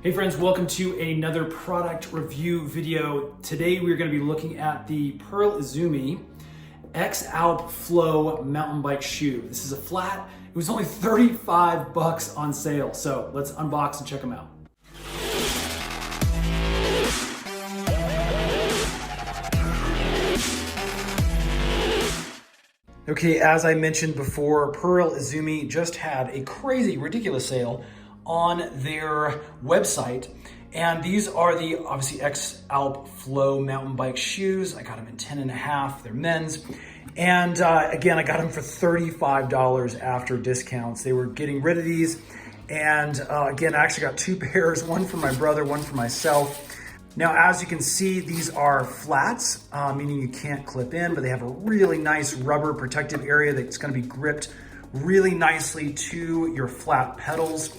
Hey friends, welcome to another product review video. Today we're going to be looking at the Pearl Izumi X Alp Flow mountain bike shoe. This is a flat. It was only 35 bucks on sale. So let's unbox and check them out. Okay, as I mentioned before, Pearl Izumi just had a crazy, ridiculous sale on their website. And these are the, obviously, X Alp Flow mountain bike shoes. I got them in 10.5, they're men's. And again, I got them for $35 after discounts. They were getting rid of these. And again, I actually got two pairs, one for my brother, one for myself. Now, as you can see, these are flats, meaning you can't clip in, but they have a really nice rubber protective area that's gonna be gripped really nicely to your flat pedals.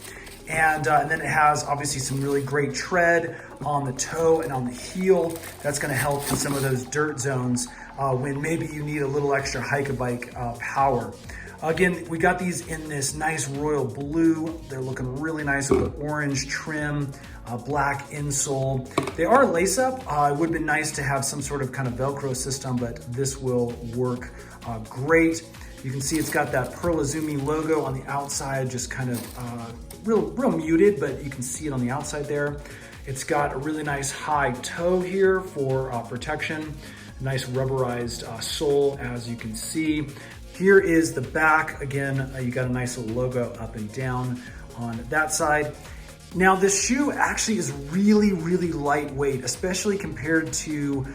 And then it has obviously some really great tread on the toe and on the heel. That's gonna help in some of those dirt zones when maybe you need a little extra hike-a-bike power. Again, we got these in this nice royal blue. They're looking really nice with the orange trim, black insole. They are lace up. It would have been nice to have some sort of kind of Velcro system, but this will work great. You can see it's got that Pearl Izumi logo on the outside, just kind of real muted, but you can see it on the outside there. It's got a really nice high toe here for protection. Nice rubberized sole, as you can see. Here is the back. Again, you got a nice little logo up and down on that side. Now, this shoe actually is really, really lightweight, especially compared to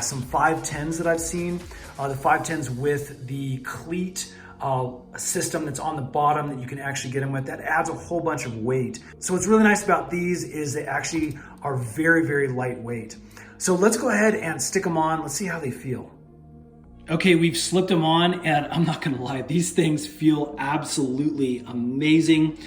some 510s that I've seen. The 510s with the cleat system that's on the bottom that you can actually get them with, that adds a whole bunch of weight. So what's really nice about these is they actually are very, very lightweight. So let's go ahead and stick them on. Let's see how they feel. Okay, we've slipped them on, and I'm not gonna lie, these things feel absolutely amazing.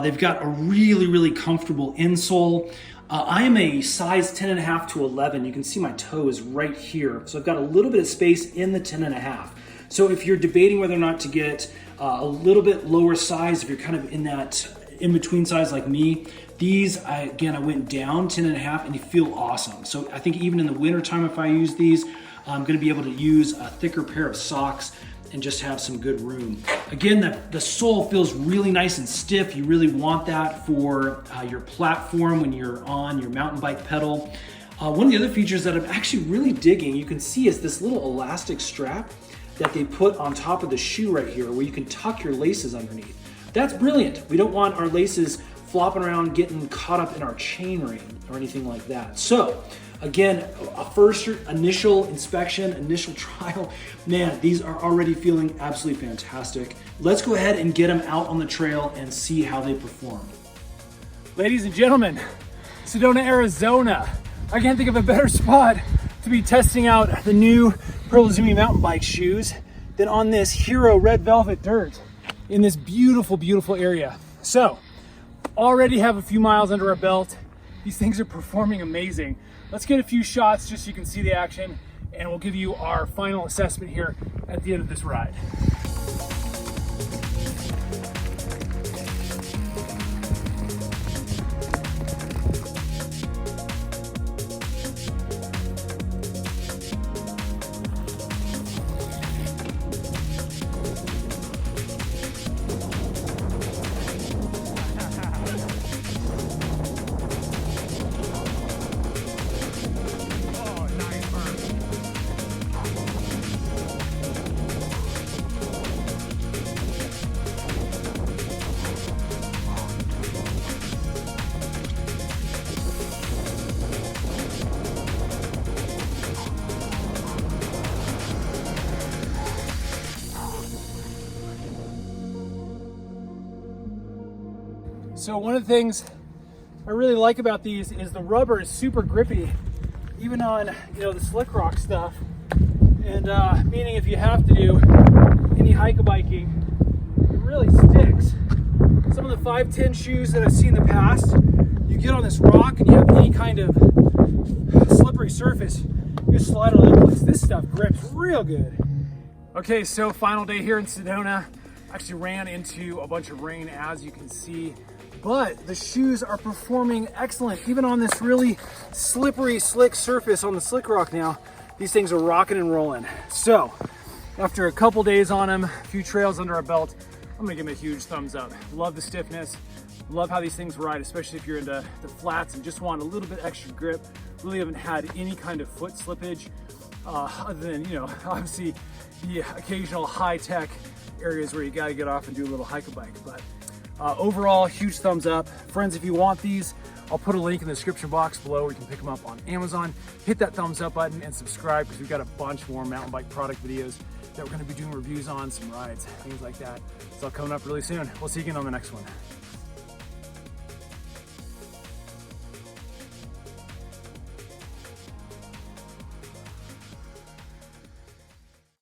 They've got a really, really comfortable insole. I am a size 10.5 to 11. You can see my toe is right here. So I've got a little bit of space in the 10.5. So if you're debating whether or not to get a little bit lower size, if you're kind of in that in-between size like me, these, I went down 10.5 and they feel awesome. So I think even in the winter time, if I use these, I'm gonna be able to use a thicker pair of socks and just have some good room. Again, the sole feels really nice and stiff. You really want that for your platform when you're on your mountain bike pedal. One of the other features that I'm actually really digging, you can see, is this little elastic strap that they put on top of the shoe right here, where you can tuck your laces underneath. That's brilliant. We don't want our laces flopping around, getting caught up in our chain ring or anything like that. So again, a first initial inspection, initial trial, man, these are already feeling absolutely fantastic. Let's go ahead and get them out on the trail and see how they perform. Ladies and gentlemen, Sedona, Arizona. I can't think of a better spot to be testing out the new Pearl Izumi mountain bike shoes than on this Hero red velvet dirt in this beautiful, beautiful area. So, already have a few miles under our belt. These things are performing amazing. Let's get a few shots just so you can see the action, and we'll give you our final assessment here at the end of this ride. So one of the things I really like about these is the rubber is super grippy, even on the slick rock stuff. And meaning if you have to do any hike-a-biking, it really sticks. Some of the 510 shoes that I've seen in the past, you get on this rock and you have any kind of slippery surface, you just slide on it. This stuff grips real good. Okay, so final day here in Sedona. Actually ran into a bunch of rain, as you can see. but the shoes are performing excellent. Even on this really slippery, slick surface on the slick rock now, these things are rocking and rolling. So after a couple days on them, a few trails under our belt, I'm gonna give them a huge thumbs up. Love the stiffness, love how these things ride, especially if you're into the flats and just want a little bit extra grip. Really haven't had any kind of foot slippage, other than, you know, obviously the occasional high-tech areas where you gotta get off and do a little hike-a-bike. But overall, huge thumbs up. Friends, if you want these, I'll put a link in the description box below where you can pick them up on Amazon. Hit that thumbs up button and subscribe, because we've got a bunch more mountain bike product videos that we're gonna be doing reviews on, some rides, things like that. It's all coming up really soon. We'll see you again on the next one.